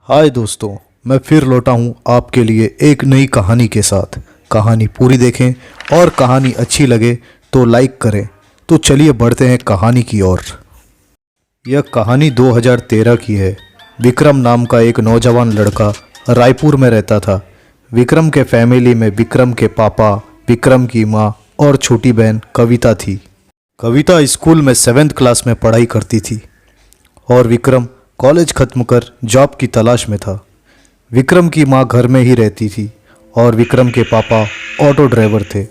हाय दोस्तों, मैं फिर लौटा हूँ आपके लिए एक नई कहानी के साथ। कहानी पूरी देखें और कहानी अच्छी लगे तो लाइक करें। तो चलिए बढ़ते हैं कहानी की ओर। यह कहानी 2013 की है। विक्रम नाम का एक नौजवान लड़का रायपुर में रहता था। विक्रम के फैमिली में विक्रम के पापा, विक्रम की माँ और छोटी बहन कविता थी। कविता स्कूल में 7th क्लास में पढ़ाई करती थी और विक्रम कॉलेज खत्म कर जॉब की तलाश में था। विक्रम की मां घर में ही रहती थी और विक्रम के पापा ऑटो ड्राइवर थे।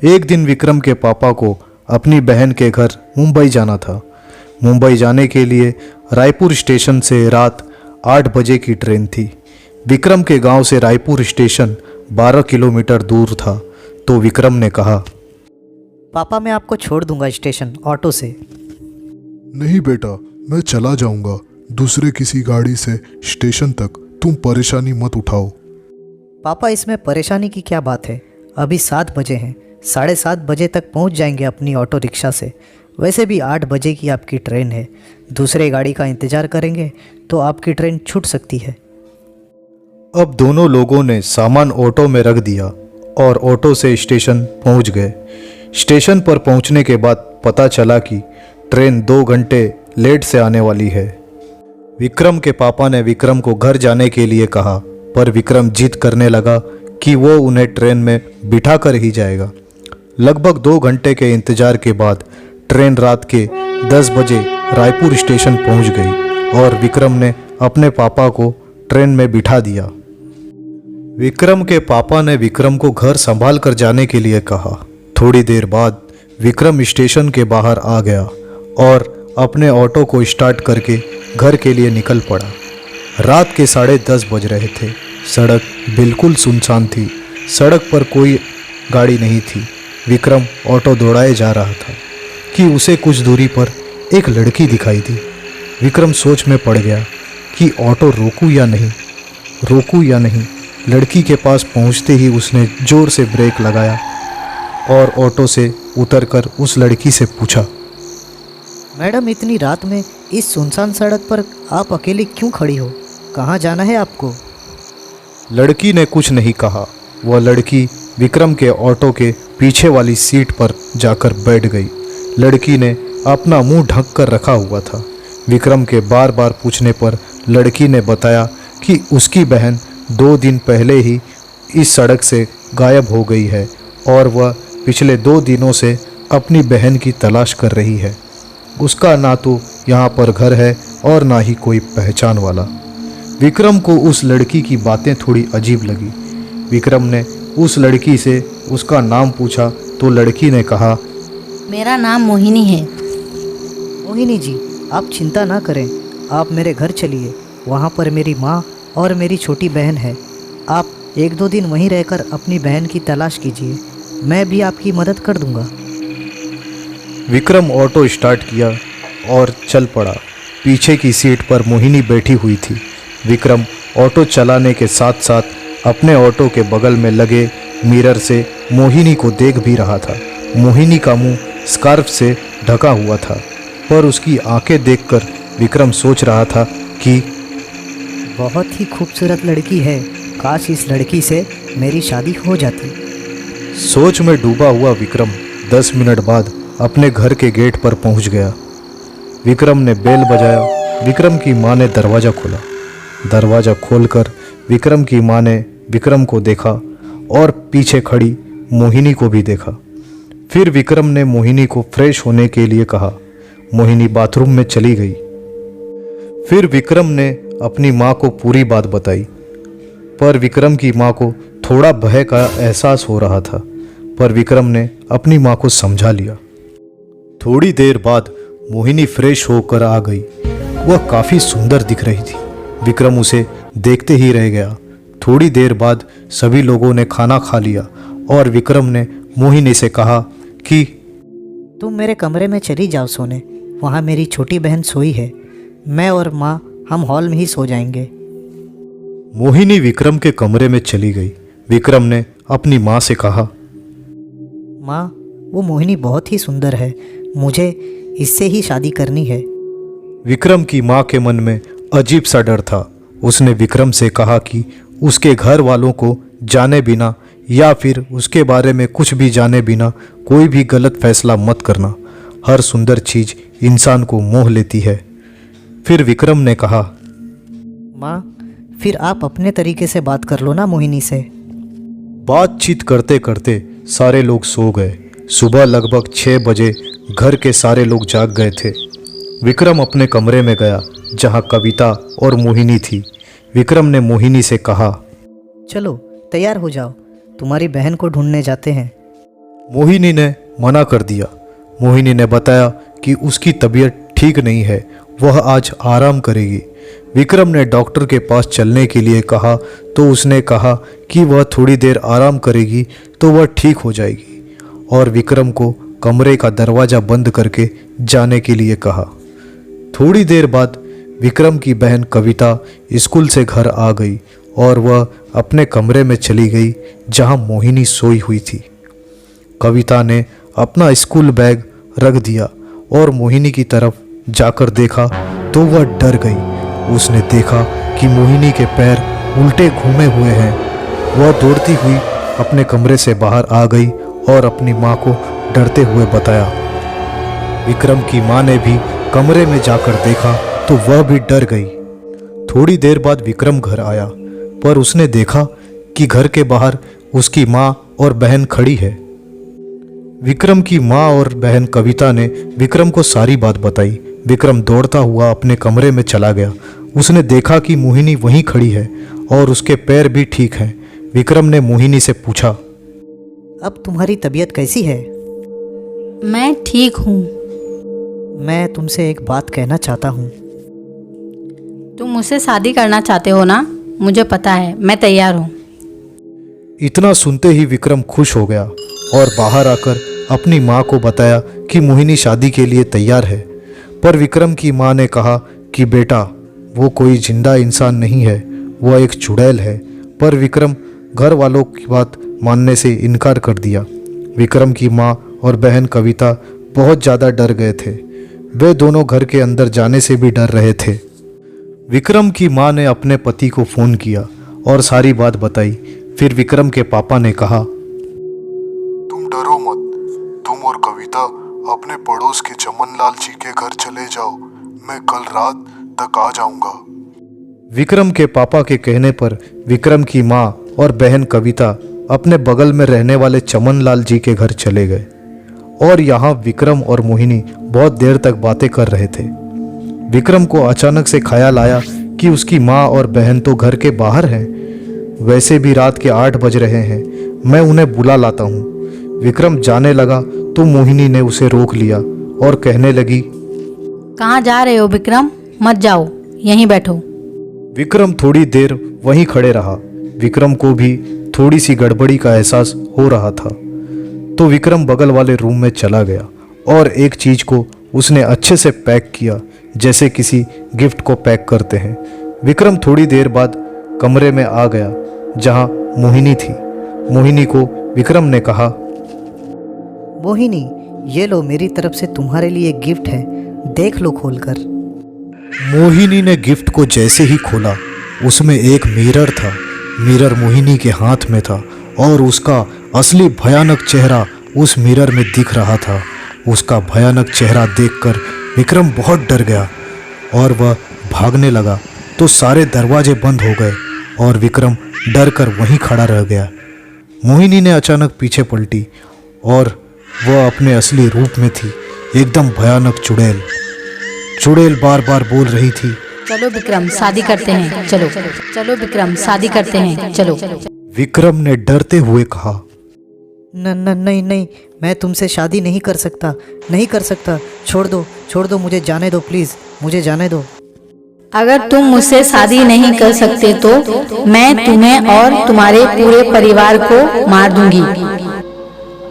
एक दिन विक्रम के पापा को अपनी बहन के घर मुंबई जाना था। मुंबई जाने के लिए रायपुर स्टेशन से रात 8 बजे की ट्रेन थी। विक्रम के गांव से रायपुर स्टेशन 12 किलोमीटर दूर था। तो विक्रम ने कहा, पापा मैं आपको छोड़ दूंगा स्टेशन ऑटो से। नहीं बेटा, मैं चला जाऊंगा दूसरे किसी गाड़ी से स्टेशन तक। तुम परेशानी मत उठाओ। पापा इसमें परेशानी की क्या बात है? अभी 7 बजे हैं, 7:30 बजे तक पहुंच जाएंगे अपनी ऑटो रिक्शा से। वैसे भी 8 बजे की आपकी ट्रेन है, दूसरे गाड़ी का इंतज़ार करेंगे तो आपकी ट्रेन छूट सकती है। अब दोनों लोगों ने सामान ऑटो में रख दिया और ऑटो से स्टेशन पहुंच गए। स्टेशन पर पहुंचने के बाद पता चला कि ट्रेन 2 घंटे लेट से आने वाली है। विक्रम के पापा ने विक्रम को घर जाने के लिए कहा, पर विक्रम जिद करने लगा कि वो उन्हें ट्रेन में बिठा कर ही जाएगा। लगभग 2 घंटे के इंतजार के बाद ट्रेन रात के 10 बजे रायपुर स्टेशन पहुंच गई और विक्रम ने अपने पापा को ट्रेन में बिठा दिया। विक्रम के पापा ने विक्रम को घर संभाल कर जाने के लिए कहा। थोड़ी देर बाद विक्रम स्टेशन के बाहर आ गया और अपने ऑटो को स्टार्ट करके घर के लिए निकल पड़ा। रात के 10:30 बज रहे थे। सड़क बिल्कुल सुनसान थी। सड़क पर कोई गाड़ी नहीं थी। विक्रम ऑटो दौड़ाए जा रहा था कि उसे कुछ दूरी पर एक लड़की दिखाई दी। विक्रम सोच में पड़ गया कि ऑटो रोकूं या नहीं, रोकूं या नहीं। लड़की के पास पहुंचते ही उसने ज़ोर से ब्रेक लगाया और ऑटो से उतरकर उस लड़की से पूछा, मैडम इतनी रात में इस सुनसान सड़क पर आप अकेली क्यों खड़ी हो? कहाँ जाना है आपको? लड़की ने कुछ नहीं कहा। वह लड़की विक्रम के ऑटो के पीछे वाली सीट पर जाकर बैठ गई। लड़की ने अपना मुंह ढक कर रखा हुआ था। विक्रम के बार बार पूछने पर लड़की ने बताया कि उसकी बहन 2 दिन पहले ही इस सड़क से गायब हो गई है और वह पिछले 2 दिनों से अपनी बहन की तलाश कर रही है। उसका ना तो यहाँ पर घर है और ना ही कोई पहचान वाला। विक्रम को उस लड़की की बातें थोड़ी अजीब लगी। विक्रम ने उस लड़की से उसका नाम पूछा तो लड़की ने कहा, मेरा नाम मोहिनी है। मोहिनी जी, आप चिंता ना करें, आप मेरे घर चलिए। वहाँ पर मेरी माँ और मेरी छोटी बहन है। आप 1-2 दिन वहीं रहकर अपनी बहन की तलाश कीजिए, मैं भी आपकी मदद कर दूँगा। विक्रम ऑटो स्टार्ट किया और चल पड़ा। पीछे की सीट पर मोहिनी बैठी हुई थी। विक्रम ऑटो चलाने के साथ साथ अपने ऑटो के बगल में लगे मिरर से मोहिनी को देख भी रहा था। मोहिनी का मुंह स्कार्फ से ढका हुआ था, पर उसकी आंखें देखकर विक्रम सोच रहा था कि बहुत ही खूबसूरत लड़की है, काश इस लड़की से मेरी शादी हो जाती। सोच में डूबा हुआ विक्रम 10 मिनट बाद अपने घर के गेट पर पहुंच गया। विक्रम ने बेल बजाया। विक्रम की मां ने दरवाज़ा खोला। दरवाज़ा खोलकर विक्रम की मां ने विक्रम को देखा और पीछे खड़ी मोहिनी को भी देखा। फिर विक्रम ने मोहिनी को फ्रेश होने के लिए कहा। मोहिनी बाथरूम में चली गई। फिर विक्रम ने अपनी मां को पूरी बात बताई, पर विक्रम की मां को थोड़ा भय का एहसास हो रहा था, पर विक्रम ने अपनी मां को समझा लिया। थोड़ी देर बाद मोहिनी फ्रेश होकर आ गई। वह काफ़ी सुंदर दिख रही थी। विक्रम उसे देखते ही रह गया। थोड़ी देर बाद सभी लोगों ने खाना खा लिया और विक्रम ने मोहिनी से कहा कि तुम मेरे कमरे में चली जाओ सोने, वहाँ मेरी छोटी बहन सोई है। मैं और माँ हम हॉल में ही सो जाएंगे। मोहिनी विक्रम के कमरे में चली गई। विक्रम ने अपनी माँ से कहा, माँ, वो मोहिनी बहुत ही सुंदर है, मुझे इससे ही शादी करनी है। विक्रम की माँ के मन में अजीब सा डर था। उसने विक्रम से कहा कि उसके घर वालों को जाने बिना या फिर उसके बारे में कुछ भी जाने बिना कोई भी गलत फैसला मत करना। हर सुंदर चीज़ इंसान को मोह लेती है। फिर विक्रम ने कहा, माँ, फिर आप अपने तरीके से बात कर लो ना मोहिनी से। बातचीत करते करते सारे लोग सो गए। सुबह लगभग 6 बजे घर के सारे लोग जाग गए थे। विक्रम अपने कमरे में गया जहाँ कविता और मोहिनी थी। विक्रम ने मोहिनी से कहा, चलो तैयार हो जाओ, तुम्हारी बहन को ढूंढने जाते हैं। मोहिनी ने मना कर दिया। मोहिनी ने बताया कि उसकी तबीयत ठीक नहीं है, वह आज आराम करेगी। विक्रम ने डॉक्टर के पास चलने के लिए कहा तो उसने कहा कि वह थोड़ी देर आराम करेगी तो वह ठीक हो जाएगी और विक्रम को कमरे का दरवाज़ा बंद करके जाने के लिए कहा। थोड़ी देर बाद विक्रम की बहन कविता स्कूल से घर आ गई और वह अपने कमरे में चली गई जहां मोहिनी सोई हुई थी। कविता ने अपना स्कूल बैग रख दिया और मोहिनी की तरफ जाकर देखा तो वह डर गई। उसने देखा कि मोहिनी के पैर उल्टे घूमे हुए हैं। वह दौड़ती हुई अपने कमरे से बाहर आ गई और अपनी माँ को डरते हुए बताया। विक्रम की माँ ने भी कमरे में जाकर देखा तो वह भी डर गई। थोड़ी देर बाद विक्रम घर आया पर उसने देखा कि घर के बाहर उसकी माँ और बहन खड़ी है। विक्रम की माँ और बहन कविता ने विक्रम को सारी बात बताई। विक्रम दौड़ता हुआ अपने कमरे में चला गया। उसने देखा कि मोहिनी वहीं खड़ी है और उसके पैर भी ठीक हैं। विक्रम ने मोहिनी से पूछा, अब तुम्हारी तबीयत कैसी है? मैं ठीक हूँ। मैं तुमसे एक बात कहना चाहता हूँ। तुम मुझसे शादी करना चाहते हो ना? मुझे पता है, मैं तैयार हूँ। इतना सुनते ही विक्रम खुश हो गया और बाहर आकर अपनी माँ को बताया कि मोहिनी शादी के लिए तैयार है। पर विक्रम की माँ ने कहा कि बेटा, वो कोई जिंदा इंसान नहीं है, वह एक चुड़ैल है। पर विक्रम घर वालों की बात मानने से इनकार कर दिया। विक्रम की माँ और बहन कविता बहुत ज़्यादा डर गए थे। वे दोनों घर के अंदर जाने से भी डर रहे थे। विक्रम की माँ ने अपने पति को फ़ोन किया और सारी बात बताई। फिर विक्रम के पापा ने कहा, तुम डरो मत, तुम और कविता अपने पड़ोस के चमन लाल जी के घर चले जाओ, मैं कल रात तक आ जाऊंगा। विक्रम के पापा के कहने पर विक्रम की माँ और बहन कविता अपने बगल में रहने वाले चमन लाल जी के घर चले गए और यहाँ विक्रम और मोहिनी बहुत देर तक बातें कर रहे थे। विक्रम को अचानक से ख्याल आया कि उसकी माँ और बहन तो घर के बाहर हैं। वैसे भी रात के 8 बज रहे हैं, मैं उन्हें बुला लाता हूँ। विक्रम जाने लगा तो मोहिनी ने उसे रोक लिया और कहने लगी, कहाँ जा रहे हो विक्रम? मत जाओ, यहीं बैठो। विक्रम थोड़ी देर वहीं खड़े रहा। विक्रम को भी थोड़ी सी गड़बड़ी का एहसास हो रहा था तो विक्रम बगल वाले रूम में चला गया और एक चीज़ को उसने अच्छे से पैक किया जैसे किसी गिफ्ट को पैक करते हैं। विक्रम थोड़ी देर बाद कमरे में आ गया जहां मोहिनी थी। मोहिनी को विक्रम ने कहा, मोहिनी, ये लो, मेरी तरफ से तुम्हारे लिए गिफ्ट है, देख लो खोलकर। मोहिनी ने गिफ्ट को जैसे ही खोला उसमें एक मिरर था। मिरर मोहिनी के हाथ में था और उसका असली भयानक चेहरा उस मिरर में दिख रहा था। उसका भयानक चेहरा देखकर विक्रम बहुत डर गया और वह भागने लगा तो सारे दरवाजे बंद हो गए और विक्रम डर कर वहीं खड़ा रह गया। मोहिनी ने अचानक पीछे पलटी और वह अपने असली रूप में थी, एकदम भयानक चुड़ैल। चुड़ैल बार बार बोल रही थी, चलो विक्रम, शादी करते हैं, चलो। चलो विक्रम, शादी करते हैं, चलो। विक्रम ने डरते हुए कहा, नहीं नहीं, मैं तुमसे शादी नहीं कर सकता, नहीं कर सकता। छोड़ दो, मुझे जाने दो, प्लीज़ मुझे जाने दो। अगर तुम मुझसे शादी नहीं कर सकते तो मैं तुम्हें और तुम्हारे पूरे परिवार को मार दूंगी।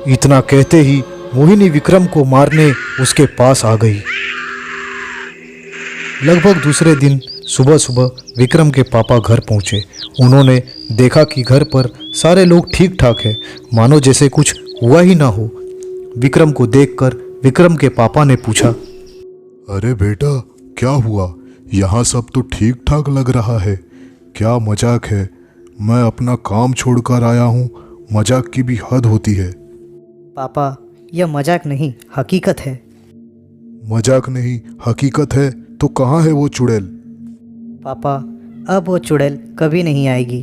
इतना कहते ही मोहिनी विक्रम को मारने उसके पास आ गई। लगभग दूसरे दिन सुबह सुबह विक्रम के पापा घर पहुंचे। उन्होंने देखा कि घर पर सारे लोग ठीक ठाक हैं, मानो जैसे कुछ हुआ ही ना हो। विक्रम को देखकर विक्रम के पापा ने पूछा, अरे बेटा, क्या हुआ? यहाँ सब तो ठीक ठाक लग रहा है, क्या मजाक है, मैं अपना काम छोड़कर आया हूँ, मजाक की भी हद होती है। पापा यह मजाक नहीं, हकीकत है। मजाक नहीं हकीकत है तो कहाँ है वो चुड़ैल? पापा अब वो चुड़ैल कभी नहीं आएगी।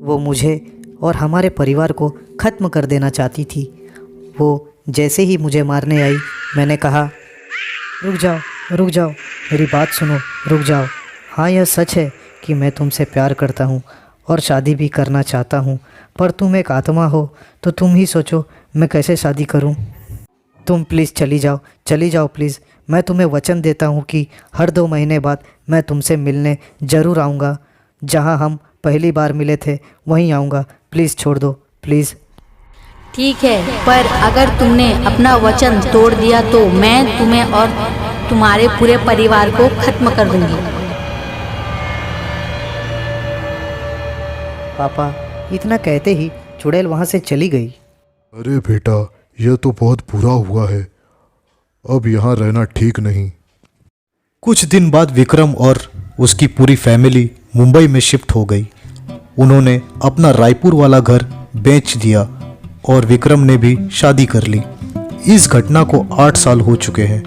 वो मुझे और हमारे परिवार को ख़त्म कर देना चाहती थी। वो जैसे ही मुझे मारने आई, मैंने कहा रुक जाओ, मेरी बात सुनो, रुक जाओ। हाँ यह सच है कि मैं तुमसे प्यार करता हूँ और शादी भी करना चाहता हूँ, पर तुम एक आत्मा हो तो तुम ही सोचो मैं कैसे शादी करूँ। तुम प्लीज़ चली जाओ प्लीज़। मैं तुम्हें वचन देता हूँ कि हर 2 महीने बाद मैं तुमसे मिलने ज़रूर आऊँगा। जहाँ हम पहली बार मिले थे वहीं आऊँगा। प्लीज़ छोड़ दो, प्लीज़। ठीक है, पर अगर तुमने अपना वचन तोड़ दिया तो मैं तुम्हें और तुम्हारे पूरे परिवार को खत्म कर दूंगी। पापा इतना कहते ही चुड़ैल वहाँ से चली गई। अरे बेटा, यह तो बहुत बुरा हुआ है, अब यहाँ रहना ठीक नहीं। कुछ दिन बाद विक्रम और उसकी पूरी फैमिली मुंबई में शिफ्ट हो गई। उन्होंने अपना रायपुर वाला घर बेच दिया और विक्रम ने भी शादी कर ली। इस घटना को 8 साल हो चुके हैं।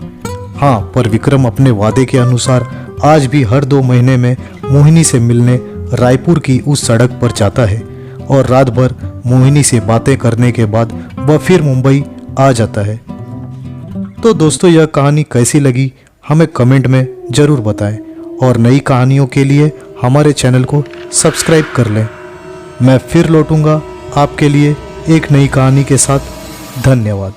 हाँ, पर विक्रम अपने वादे के अनुसार आज भी हर 2 महीने में मोहिनी से मिलने रायपुर की उस सड़क पर जाता है और रात भर मोहिनी से बातें करने के बाद वह फिर मुंबई आ जाता है। तो दोस्तों, यह कहानी कैसी लगी हमें कमेंट में ज़रूर बताएं और नई कहानियों के लिए हमारे चैनल को सब्सक्राइब कर लें। मैं फिर लौटूंगा आपके लिए एक नई कहानी के साथ। धन्यवाद।